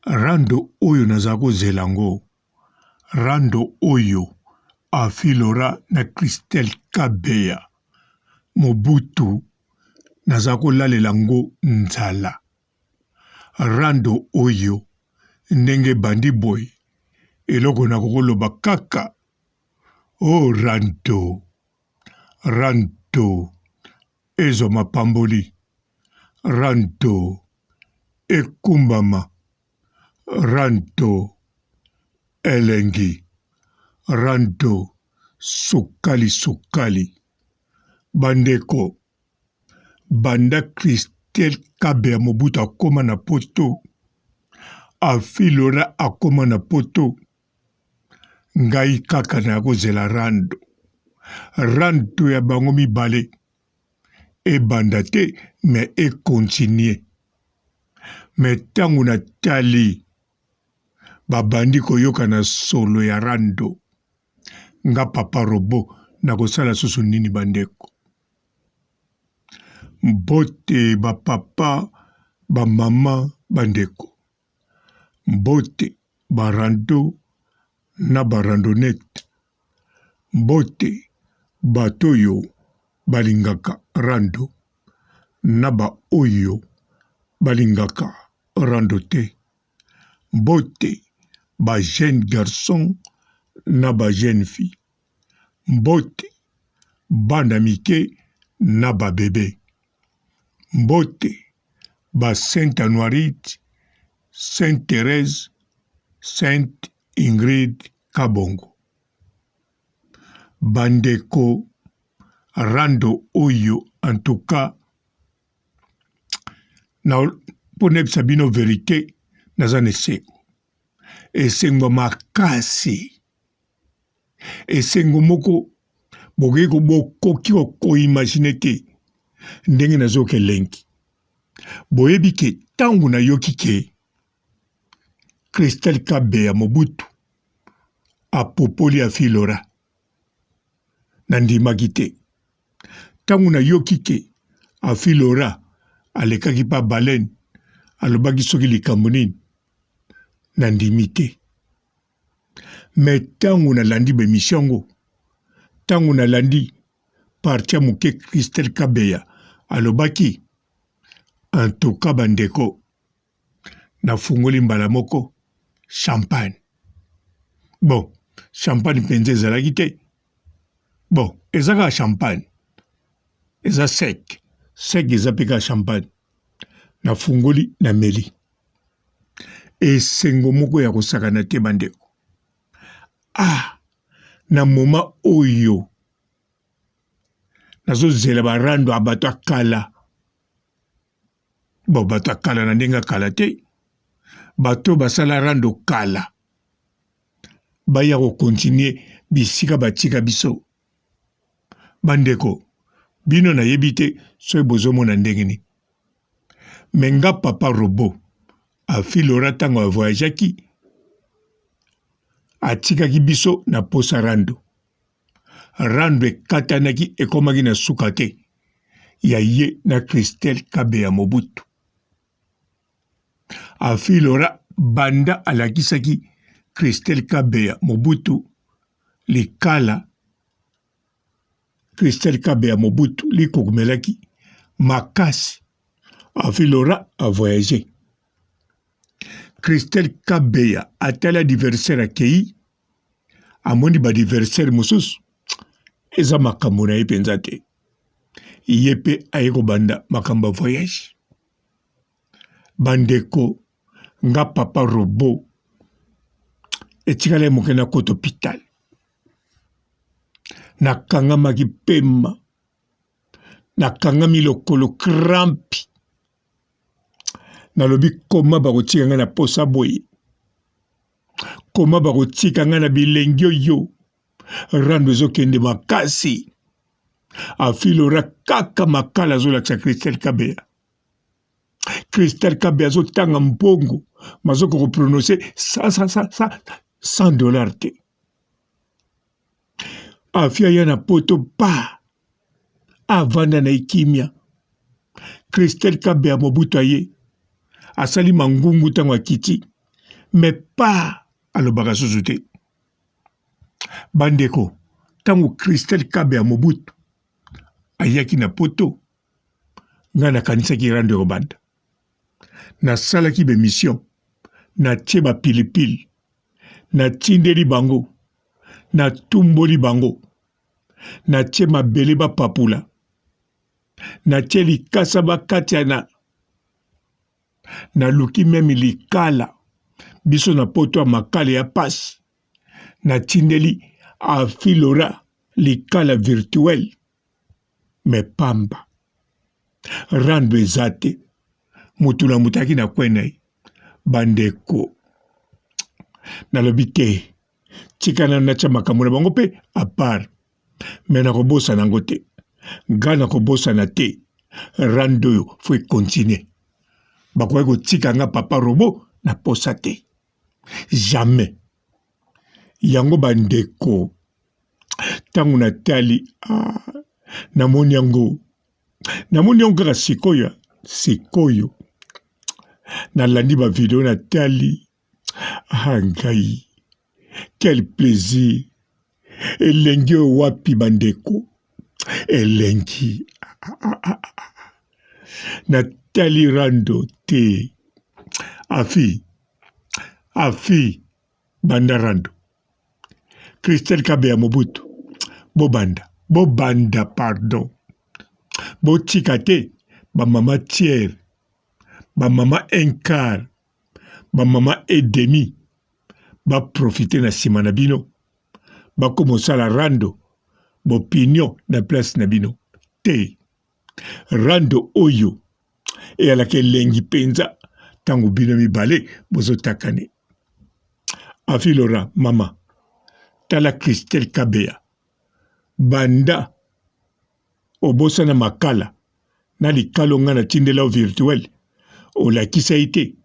rando oyo nazako zelango, rando oyo afilora na Christelle Kabeya, Mobutu nazako lalelango nzala, rando oyo ndenge bandi boy, eloko na kokoloba kaka, oh rando, ezo mapamboli, rando, ekumbama, rando, elengi, rando, sukali, bandeko, banda Christelle Kabeya Mobutu akoma na poto, afilora akoma na poto, ngai kaka na kozela rando ya bango mibale, ebanda te, me continue. Me tangu na tali, babandi koyoka na solo ya rando, nga papa robo, na kosala susu nini bandeko. Mbote ba papa, ba mama bandeko. Mbote ba rando na ba randonnette. Mbote batoyo balingaka rando na ba oyo balingaka rando te. Mbote ba jeune garçon na ba jeune fille. Mbote bana mike na ba bébé. Mbote ba Sainte Anuarite, Sainte Thérèse, Sainte Ingrid Kabongo. Bandeko rando oyo en tout cas na poneb sabino vérité nazane seko. Esengo makasi. Esengo moko bogeko bokoki ko imagine ke ndenge nazoke lenki. Boyebi ke tangu na yoki ke Christelle Kabeya Mobutu apopoli afilora nandimaki te. Tangu na yoki ke afilora alekaki pa baleine alobaki soki likambo nini nandimi te. Me tangu na landi bemissiongo, tangu na landi partia muke Christelle Kabeya alobaki en tout cas bandeko na fungoli mbala moko champagne. Bon, champagne penze ezalaki te. Bon, ezaka champagne. Eza sec eza peka champagne. Na fungoli na meli. Esengo moko ya kosakana te bandeko. Na moma oyo nazo zela barando abato akala. Bon, bato akala na ndenga kala te. Bato basala rando kala. Baya ko continue bisika batika biso. Bandeko, bino na yebite soy bozomo na ndengeni. Menga papa robo afilora tango a voyageaki atikaki biso na posa rando. Rando ekatanaki ekomaki na suka te. Ya ye na Christelle Kabeya Mobutu. Afilora banda alakisaki Christelle Kabeya Mobutu likala. Christelle Kabeya Mobutu likokumelaki makasi. Afilora a voyagé. Christelle Kabeya atala diversaire akei. Amoni ba diversaire mosusu. Eza makambo na ye penza te. Yepe ayeko banda makamba voyage. Bandeko nga papa robo etikale moke na koto hôpital. Nakangamaki pema. Nakangami lokolo krampi. Nalobi koma bakotika nga na posa boye. Koma bakotika nga na bilengio yo. Rando ezokende makasi. Afilora kaka makala zolakisa Christelle Kabeya. Christelle Kabeya zotanga mbongo. Mazoko koprononce $100 te. Afia ya na poto pa. Avanda na ikimia. Christelle Kabeya Mobutu aye. Asali mangungu tango akiti. mais pas alobaka susu te. Bandeko, tango Christelle Kabea Mobutu ayaki na poto, nga nakanisaki Rando Banda. Nasalaki be mission, na tie ba pilipili, na tindeli bango, na tumboli bango, na tie mabele ba papula, na tie likasa ba katiana, na luki memi likala, biso na poto makale ya passe, na tindeli a filora likala virtuel, me pamba. Rando ezate, mutula mutaki na kwenei, bandeko. Nalobite, chikana na chamakamuna bango pe, apart. Mena kobosa nango te. Gana kobosa na te. Rando yo, fwe kontine. Bakwe ko tika nga papa robo, na posa te. Jamais. Yango bandeko. Tangu na tali, namoni yango. Namoni yango kaka sikoyo. Nalandi ba video na tali. Ngai. Quel plaisir. Elengi wapi bandeko. Elengi. Natali Rando te. Afi. Banda Rando. Christelle Kabea Mobutu. Bobanda, pardon. Botikate. Ba mama tiers. Ba mama enkar. Ba mama edemi. Ba profiter na sima na bino. Ba komosa la Rando. Bo pignon na place na bino. Te. Rando oyo. E alake lengi penza. Tango bino mibale. Bozo takane. Afilora, mama. Tala Christelle Kabea. Banda. Obosa na makala. Na likalo nga na tindela o virtuel. O la kisa ite.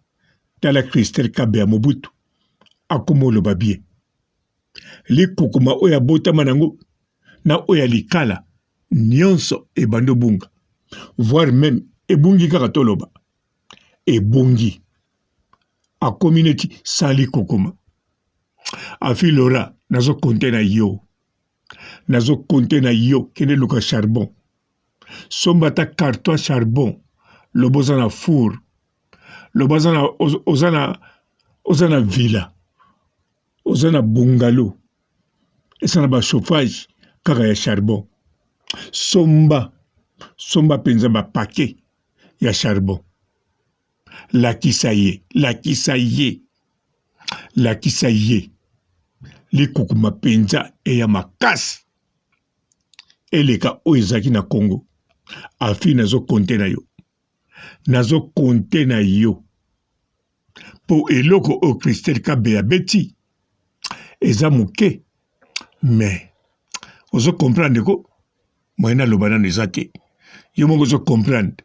Tala Christelle Kabea Mobutu. Akomolo babie. Li kukuma oya bota manango. Na oya likala. Nyonso e bando bunga. Voire même e bungi kakatoloba. E bungi. A community sali kukuma. Afi Laura, nazo konte na yo. Nazo konte na yo. Kene luka charbon. Sombata carton charbon. Loboza na four. Loboza na ozana villa. Ozana bungalow. Esana ba chauffage. Kaka ya charbon. Somba penza ba paquet. Ya charbon. Lakisa ye. Li kukuma penza e ya makasi. Eleka oezaki na Congo. Afi nazo konte na yo. Po eloko o Christelle Kabea beti. Eza muke. Mais. Ozo comprendre ko. Moyena lobana nezate. Yo mongo ozo comprendre.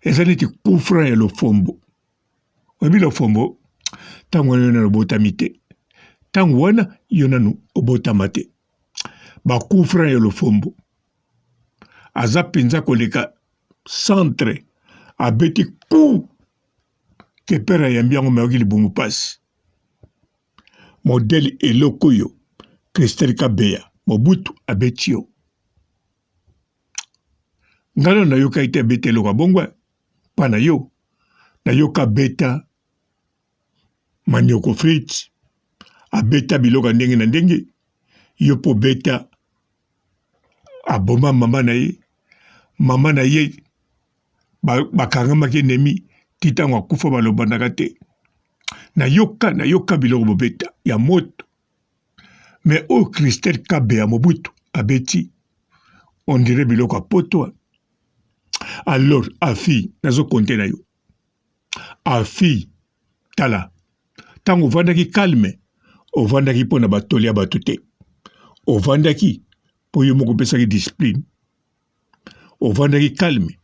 Eza neti kufra ya lofombo. Wabi lofombo. Tango wana yona obotamite. Tango wana yona obotamate. Ba kufra ya lofombo. Aza penza koleka centre. Abeti kou. Kepera yambiango meoki libungu pasi. Modeli eloko yo. Christelle Kabea. Mobutu abeti yo. Ngano na yoka ite abeti eloko bongwa. Pa na yo. Na yoka beta. Manioko frites. Abeta biloka ndenge na ndenge. Yo po beta. Aboma mama na ye. Bakanga ke nemi. Titango akufa balobandaka te. Na yoka biloko bobeta. Ya moto. Mais o Christelle Kabea Mobutu abeti. On dirait biloko apoto. Alors, afi, nazo konte na yo. Afi, tala. Tango vandaki calme. O vandaki pona batoli ya batute. O vandaki po yo moko pesaki discipline. O vandaki calme.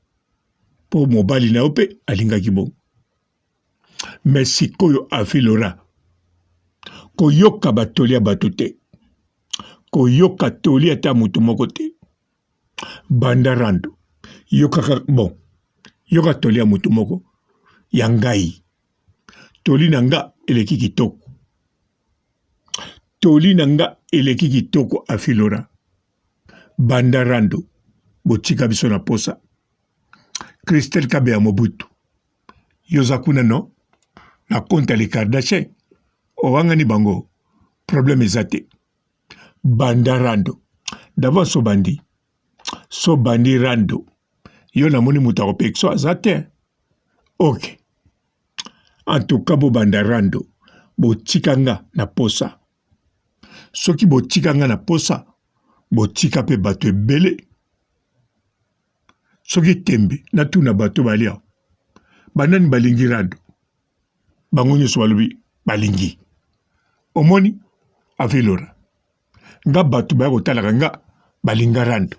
Po mobali na ope alingaki bon. Mais sikoyo afi Laura. Koyoka batoli ya batute. Koyoka toli ata mutu moko te. Banda Rando. Yoka toli ya mutu moko. Yangai. toli nanga eleki kitoko. Toli nanga eleki kitoko afilora. Banda rando, botika biso na posa. Christelle Kabea Mobutu. Yozakuna no, na konta les Kardashian. Owangani bango, problème ezate. Banda rando. D'avant so bandi. So bandi rando. Yo na moni muta opekso azate. Ok. En tout cas, bo banda rando. Bo tikanga na posa. Soki bo tikanga na posa. Bo tika pe bato ebele. Soki tembe. Na tu na bato balia. Banani balingi rando. Bango nyoso balobi balingi. Omoni avilora. Nga bato baya kotalaka nga balinga rando.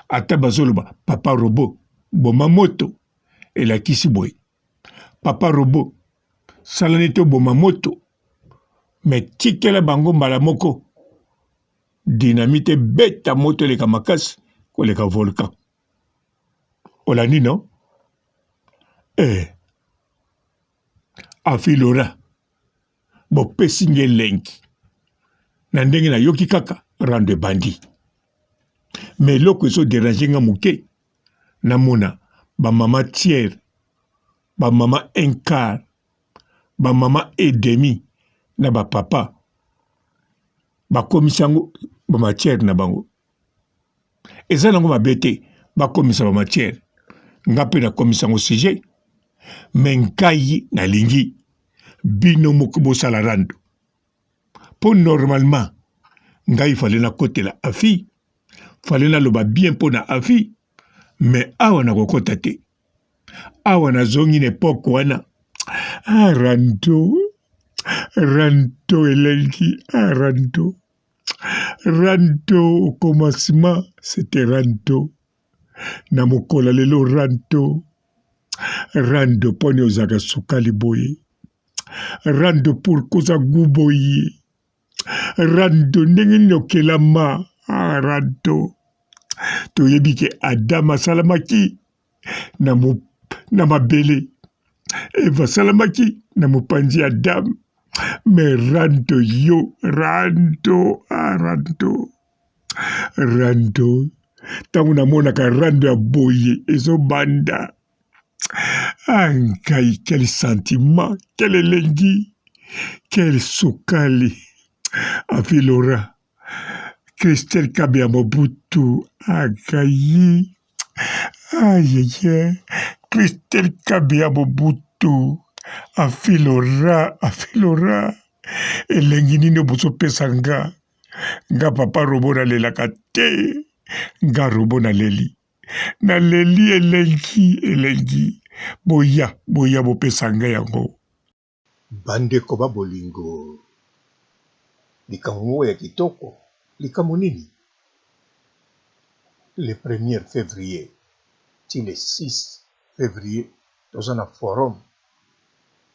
Ata bazoloba papa robot boma moto elakisi boye. Papa robot salani to boma moto me tikela bango mbala moko dynamite beta moto leka makasi koleka volcan. Olani no? Afilora bo pesinge lenki na ndenge na yoki kaka rando bandi. Mais loko so déranger nga muke na mona ba mama tiers, ba mama un quart, ba mama et demi na ba papa ba komisango ba matière na bango. Eza nango mabete ba komisa ba matière nga pe na komisango sujet mais nkai na lingi bino moko bosala rando. Pour normalement ngai fallait na côté la afi fallait na loba bien pour na afi mais awa na kokota te. Awa na zongi n'époque wana. Ah rando elengi. Ah rando au commencement c'était rando. Na mokola lelo rando poni ozaka sukali boye. Rando pour koza guboye. Rando ndenge nyokelama. Ah rando toyebi ke Adama salamaki na mabele Eva salamaki na mopanzi Adam mais rando yo rando tangu namonaka rando ya boye ezobanda ngai quel sentiment quel elengi quel sukali afilora Christelle Kabea Mobutu Agayi. Aïe, Christelle Kabea Mobutu afilora. Elengi nini boso pesanga. Nga papa robo na lelaka te. Nga robo na leli. Na leli elengi. Boya bo pesanga yango. Bande koba bolingo. Likambo ya kitoko. Likambo nini? Le 1er février, le 6 février, dans un forum,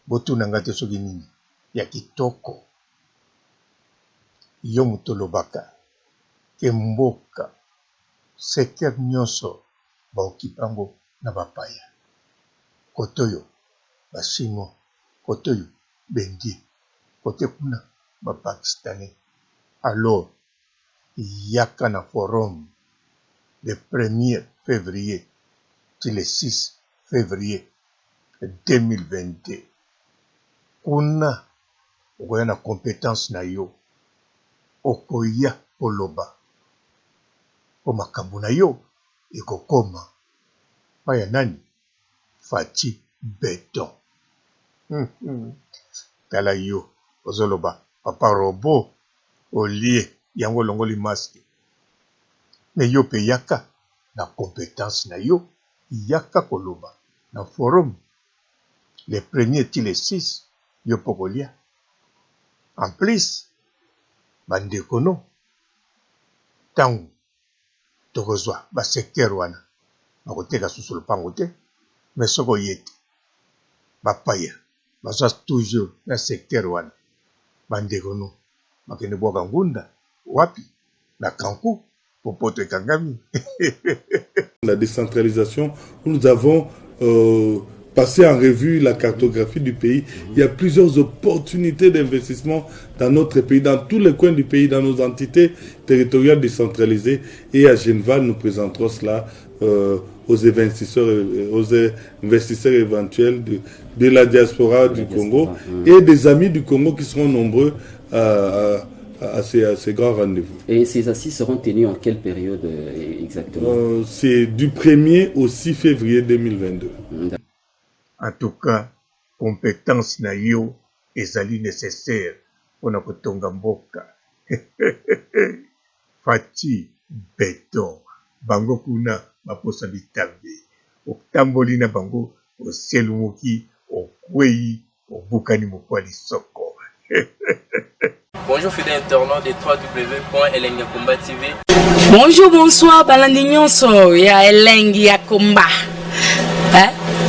botu nangate soki nini, ya kitoko, yo mutolobaka, kemboka, secteur nyonso, ba okipango na bapaya, kotoyo, ba chinois, kotoyo, bengi, kote kuna, ba pakistanais. Alors, yaka na forum, le 1er février, le 6 février 2022. Kuna okoya na compétence na yo, okoya koloba, po makambo na yo, ekokoma, paya nani, Fati Beton. Tala yo, ozoloba, papa robo, olie, yango longoli masque. Mais yo pe yaka na compétence na yo yaka koloba na forum le 1er ti le 6 yo pokolia en plus bandeko no tangu tokozwa ba secteur wana bakoteka susu lopango te mais soko yete bapaya bazwa toujours na secteur wana bandeko no bakende bwaka ngunda wapi na Kankou. La décentralisation, nous avons passer en revue la cartographie du pays. Il y a plusieurs opportunités d'investissement dans notre pays, dans tous les coins du pays, dans nos entités territoriales décentralisées. Et à Geneva, nous présenterons cela aux investisseurs éventuels de la diaspora du Congo et des amis du Congo qui seront nombreux à ces grands rendez-vous. Et ces assises seront tenues en quelle période exactement? C'est du 1er au 6 février 2022. En tout cas, compétence na yo ezali nécessaire pour na kotonga mboka. Fati beton bango kuna baposa bitambe otamboli na bango oselumuki okwei obukani mokwali soko. Bonjour fidèles internautes de www.elengiakomba TV. Bonjour, bonsoir, balandi nyonso ya Elengi ya Komba,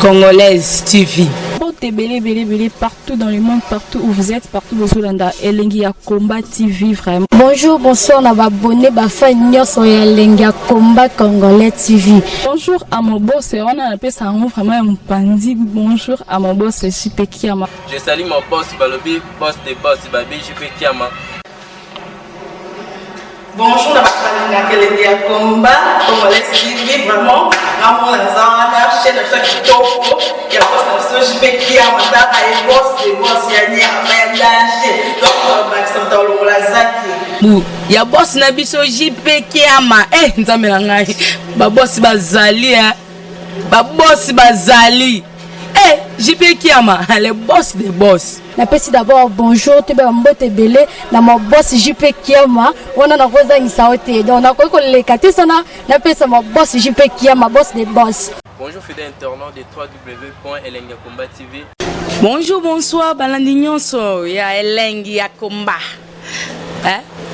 Congolaise TV. Belé partout dans le monde, partout où vous êtes, partout où vous êtes, Elengi ya Komba TV vraiment. Bonjour, bonsoir, na abonné bafa nyonso ya Elengi ya Komba Congolais TV. Bonjour à mon boss, on a appelé ça vraiment un pandi. Bonjour à mon boss, JP Kiama. Je salue mon boss Balobi, boss des boss Babi, JP Kiama. Bonjour, na Elengi ya Komba Congolais TV vraiment. Amour na zana chaîne de ça qui topo. Il y a boss na JP Kiama, ta ay boss des boss ya ni amélange. Donc Maxime Tolo la zaki. Ya boss na biso JP Kiama. Nzambe na ngai. Ba boss bazali ba boss bazali. JP Kiama, le boss des boss. Napesi d'abord bonjour, te ba mbote belé na mo boss JP Kiama. On a na koza ngisaote. Donc na ko le kati sana napesa mo boss JP Kiama, boss des boss. Bonjour fidèles internautes de www.elengiakomba TV. Bonjour, bonsoir, balandi nyonso ya Elengi ya Komba,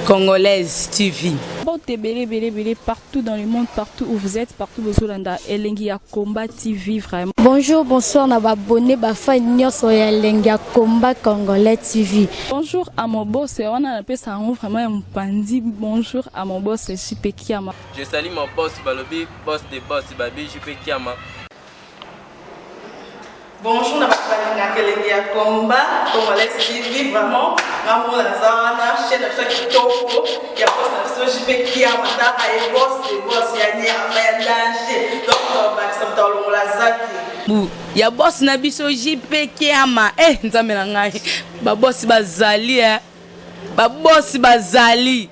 Congolaise TV. Belé partout dans le monde, partout où vous êtes, partout où vous êtes, Elengi ya Komba TV vraiment. Bonjour, bonsoir, na abonné bafa nyonso ya Elengi ya Komba Congolais TV. Bonjour à mon boss, on a appelé ça vraiment un pandi. Bonjour à mon boss, JP Kiama. Je salue mon boss Balobi, boss des boss Babi, JP Kiama. Bonjour, na Elengi ya Komba Congolais TV vraiment. Amour na zana chaîne de ça qui topo. Il y a boss na JP Kiama, ta ay boss des boss ya ni amélange. Donc Maxime Tolo la zaki. Ya boss na biso JP Kiama. Nzambe na ngai. Ba boss bazali ba boss bazali.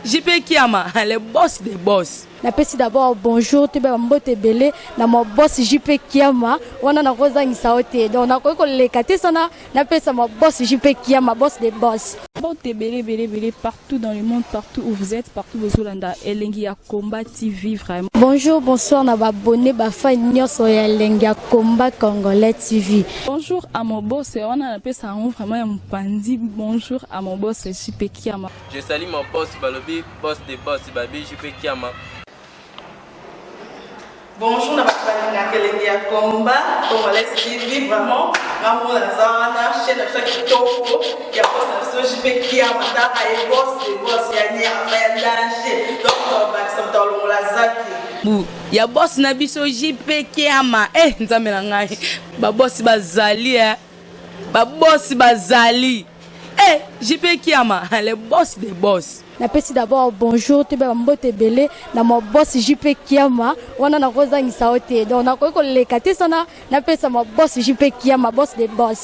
JP Kiama, le boss des boss. Napesi d'abord bonjour, te ba mbote belé na mo boss JP Kiama. On a na koza ngisaote. Donc na ko le kati sana napesa mo boss JP Kiama, boss des boss. Belé partout dans le monde, partout où vous êtes, partout où vous êtes, Elengi ya Komba TV vraiment. Bonjour, bonsoir, na abonné bafa nyonso ya Elengi ya Komba Congolais TV. Bonjour à mon boss, on a appelé ça vraiment un pandi. Bonjour à mon boss, JP Kiama. Je salue mon boss Balobi, boss des boss Babi, JP Kiama. Bonjour, na Elengi ya Komba Congolais TV vraiment. Amour na zana chaîne de ça qui topo. Il y a boss na JP Kiama, ta ay boss des boss ya ni amélange. Donc Maxime Tolo la zaki. Ya boss na biso JP Kiama. Nzambe na ngai. Ba boss bazali ba boss bazali. JP Kiama, le boss des boss. Napesi d'abord bonjour, te ba mbote belé na mo boss JP Kiama. On a na koza ngisaote. Donc na ko le kati sana napesa mo boss JP Kiama, boss des boss.